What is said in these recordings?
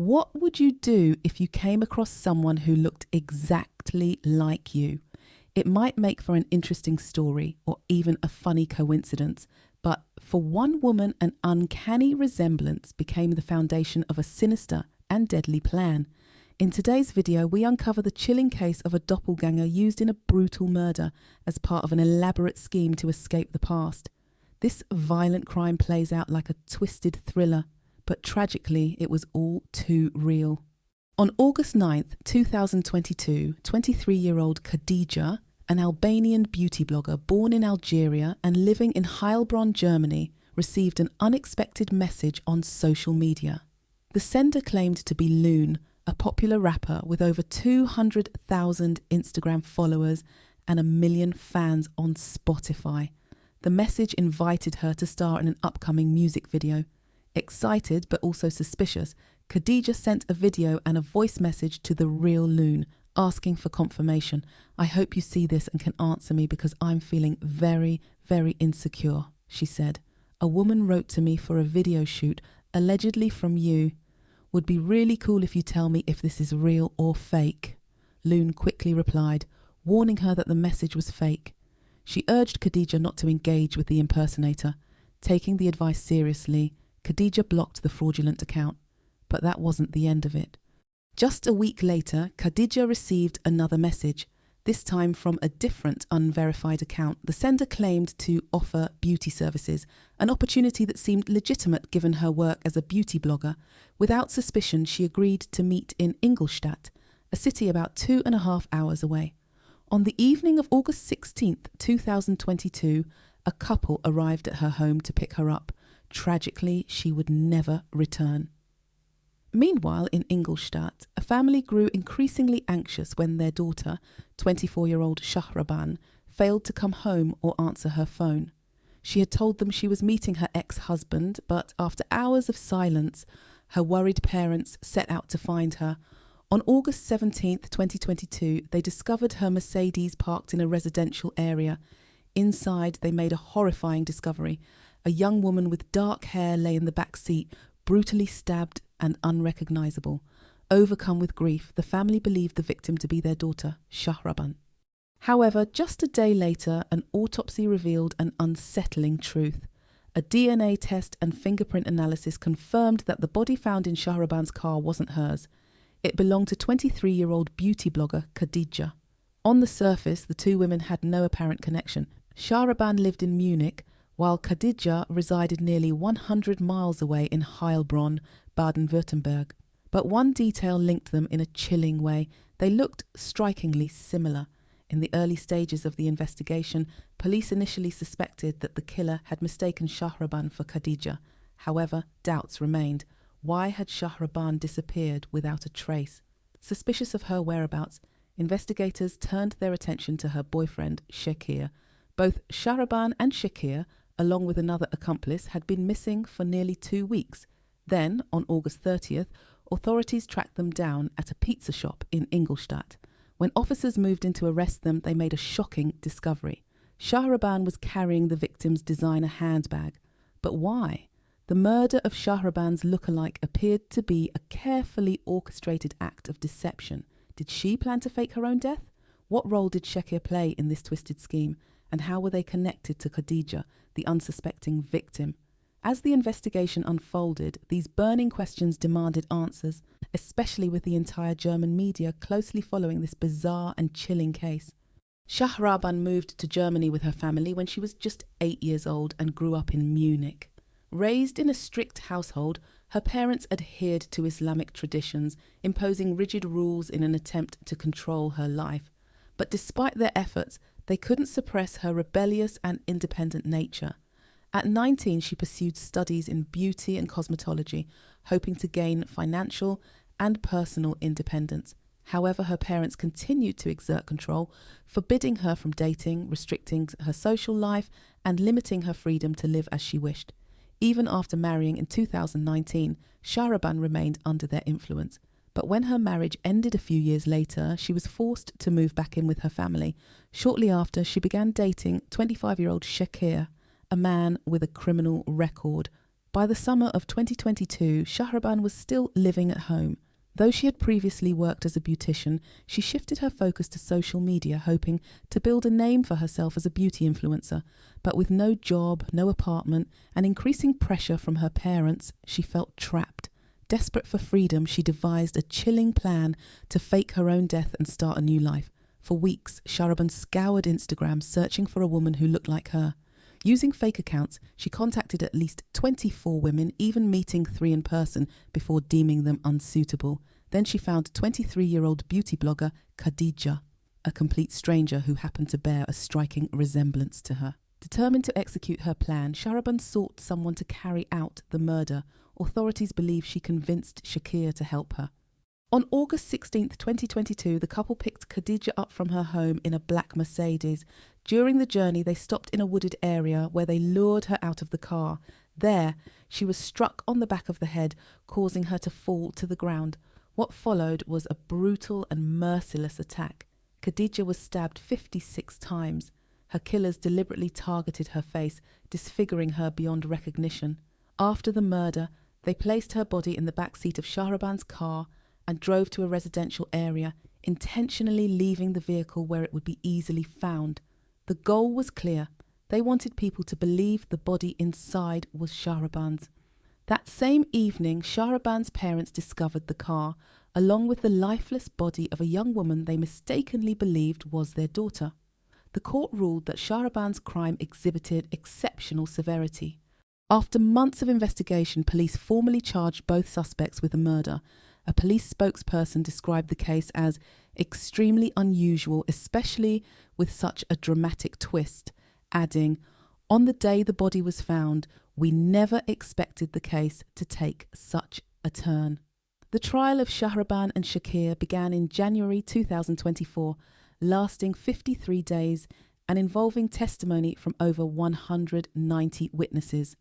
What would you do if you came across someone who looked exactly like you? It might make for an interesting story or even a funny coincidence, but for one woman, an uncanny resemblance became the foundation of a sinister and deadly plan. In today's video, we uncover the chilling case of a doppelganger used in a brutal murder as part of an elaborate scheme to escape the past. This violent crime plays out like a twisted thriller, but tragically, it was all too real. On August 9th, 2022, 23-year-old Khadija, an Albanian beauty blogger born in Algeria and living in Heilbronn, Germany, received an unexpected message on social media. The sender claimed to be Loon, a popular rapper with over 200,000 Instagram followers and 1 million fans on Spotify. The message invited her to star in an upcoming music video. Excited but also suspicious, Khadija sent a video and a voice message to the real Loon, asking for confirmation. "I hope you see this and can answer me because I'm feeling very, very insecure," she said. "A woman wrote to me for a video shoot, allegedly from you. Would be really cool if you tell me if this is real or fake." Loon quickly replied, warning her that the message was fake. She urged Khadija not to engage with the impersonator. Taking the advice seriously, Khadija blocked the fraudulent account. But that wasn't the end of it. Just a week later, Khadija received another message, this time from a different unverified account. The sender claimed to offer beauty services, an opportunity that seemed legitimate given her work as a beauty blogger. Without suspicion, she agreed to meet in Ingolstadt, a city about 2.5 hours away. On the evening of August 16th, 2022, a couple arrived at her home to pick her up. Tragically, she would never return. Meanwhile, in Ingolstadt, a family grew increasingly anxious when their daughter, 24-year-old Shahraban, failed to come home or answer her phone. She had told them she was meeting her ex-husband, but after hours of silence, her worried parents set out to find her. On August 17th, 2022, they discovered her Mercedes parked in a residential area. Inside, they made a horrifying discovery. A young woman with dark hair lay in the back seat, brutally stabbed and unrecognizable. Overcome with grief, the family believed the victim to be their daughter, Shahraban. However, just a day later, an autopsy revealed an unsettling truth. A DNA test and fingerprint analysis confirmed that the body found in Shahraban's car wasn't hers. It belonged to 23-year-old beauty blogger Khadija. On the surface, the two women had no apparent connection. Shahraban lived in Munich, while Khadija resided nearly 100 miles away in Heilbronn, Baden-Württemberg. But one detail linked them in a chilling way. They looked strikingly similar. In the early stages of the investigation, police initially suspected that the killer had mistaken Shahraban for Khadija. However, doubts remained. Why had Shahraban disappeared without a trace? Suspicious of her whereabouts, investigators turned their attention to her boyfriend, Shakir. Both Shahraban and Shakir, along with another accomplice, had been missing for nearly 2 weeks. Then, on August 30th, authorities tracked them down at a pizza shop in Ingolstadt. When officers moved in to arrest them, they made a shocking discovery. Shahraban was carrying the victim's designer handbag. But why? The murder of Shahraban's lookalike appeared to be a carefully orchestrated act of deception. Did she plan to fake her own death? What role did Shakir play in this twisted scheme? And how were they connected to Khadija, the unsuspecting victim? As the investigation unfolded, these burning questions demanded answers, especially with the entire German media closely following this bizarre and chilling case. Shahraban moved to Germany with her family when she was just 8 years old and grew up in Munich. Raised in a strict household, her parents adhered to Islamic traditions, imposing rigid rules in an attempt to control her life. But despite their efforts, they couldn't suppress her rebellious and independent nature. At 19, she pursued studies in beauty and cosmetology, hoping to gain financial and personal independence. However, her parents continued to exert control, forbidding her from dating, restricting her social life, and limiting her freedom to live as she wished. Even after marrying in 2019, Shahraban remained under their influence. But when her marriage ended a few years later, she was forced to move back in with her family. Shortly after, she began dating 25-year-old Shakir, a man with a criminal record. By the summer of 2022, Shahraban was still living at home. Though she had previously worked as a beautician, she shifted her focus to social media, hoping to build a name for herself as a beauty influencer. But with no job, no apartment, and increasing pressure from her parents, she felt trapped. Desperate for freedom, she devised a chilling plan to fake her own death and start a new life. For weeks, Shahraban scoured Instagram searching for a woman who looked like her. Using fake accounts, she contacted at least 24 women, even meeting 3 in person before deeming them unsuitable. Then she found 23-year-old beauty blogger Khadija, a complete stranger who happened to bear a striking resemblance to her. Determined to execute her plan, Shahraban sought someone to carry out the murder. Authorities believe she convinced Shakir to help her. On August 16, 2022, the couple picked Khadija up from her home in a black Mercedes. During the journey, they stopped in a wooded area where they lured her out of the car. There, she was struck on the back of the head, causing her to fall to the ground. What followed was a brutal and merciless attack. Khadija was stabbed 56 times. Her killers deliberately targeted her face, disfiguring her beyond recognition. After the murder, they placed her body in the back seat of Shahraban's car and drove to a residential area, intentionally leaving the vehicle where it would be easily found. The goal was clear. They wanted people to believe the body inside was Shahraban's. That same evening, Shahraban's parents discovered the car, along with the lifeless body of a young woman they mistakenly believed was their daughter. The court ruled that Shahraban's crime exhibited exceptional severity. After months of investigation, police formally charged both suspects with the murder. A police spokesperson described the case as extremely unusual, especially with such a dramatic twist, adding, "On the day the body was found, we never expected the case to take such a turn." The trial of Shahraban and Shakir began in January 2024, lasting 53 days and involving testimony from over 190 witnesses.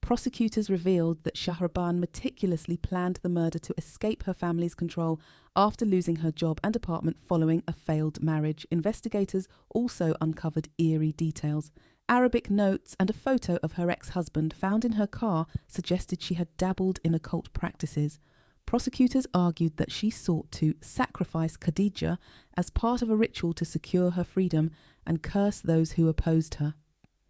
Prosecutors revealed that Shahraban meticulously planned the murder to escape her family's control after losing her job and apartment following a failed marriage. Investigators also uncovered eerie details. Arabic notes and a photo of her ex-husband found in her car suggested she had dabbled in occult practices. Prosecutors argued that she sought to sacrifice Khadija as part of a ritual to secure her freedom and curse those who opposed her.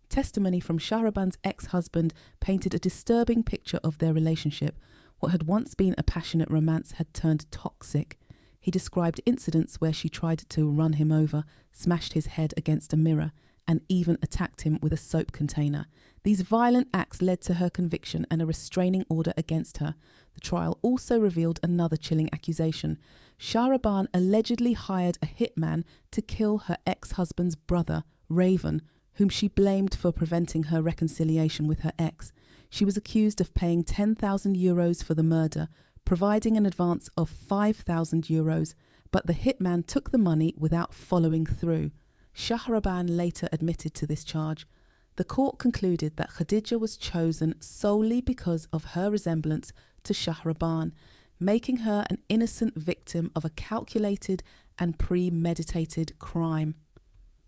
Testimony from Shahraban's ex-husband painted a disturbing picture of their relationship. What had once been a passionate romance had turned toxic. He described incidents where she tried to run him over, smashed his head against a mirror, and even attacked him with a soap container. These violent acts led to her conviction and a restraining order against her. The trial also revealed another chilling accusation. Shahraban allegedly hired a hitman to kill her ex-husband's brother, Raven, whom she blamed for preventing her reconciliation with her ex. She was accused of paying €10,000 for the murder, providing an advance of €5,000, but the hitman took the money without following through. Shahraban later admitted to this charge. The court concluded that Khadija was chosen solely because of her resemblance to Shahraban, making her an innocent victim of a calculated and premeditated crime.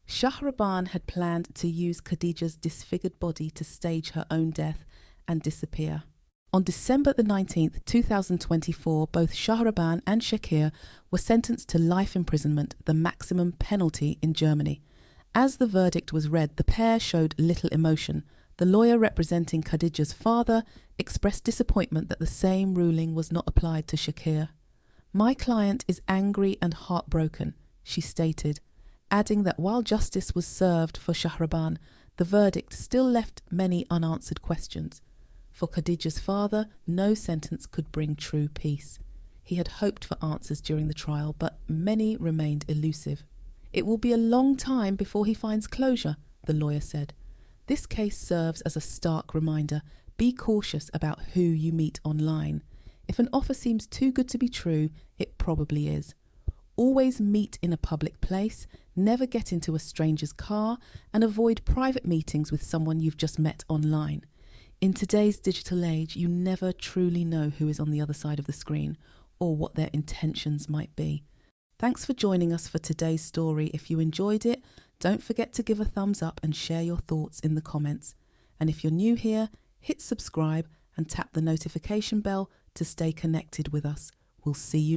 Shahraban had planned to use Khadija's disfigured body to stage her own death and disappear. On December the 19th, 2024, both Shahraban and Shakir were sentenced to life imprisonment, the maximum penalty in Germany. As the verdict was read, the pair showed little emotion. The lawyer representing Khadija's father expressed disappointment that the same ruling was not applied to Shakir. "My client is angry and heartbroken," she stated, adding that while justice was served for Shahraban, the verdict still left many unanswered questions. For Khadija's father, no sentence could bring true peace. He had hoped for answers during the trial, but many remained elusive. "It will be a long time before he finds closure," the lawyer said. "This case serves as a stark reminder. Be cautious about who you meet online. If an offer seems too good to be true, it probably is. Always meet in a public place, never get into a stranger's car, and avoid private meetings with someone you've just met online. In today's digital age, you never truly know who is on the other side of the screen or what their intentions might be." Thanks for joining us for today's story. If you enjoyed it, don't forget to give a thumbs up and share your thoughts in the comments. And if you're new here, hit subscribe and tap the notification bell to stay connected with us. We'll see you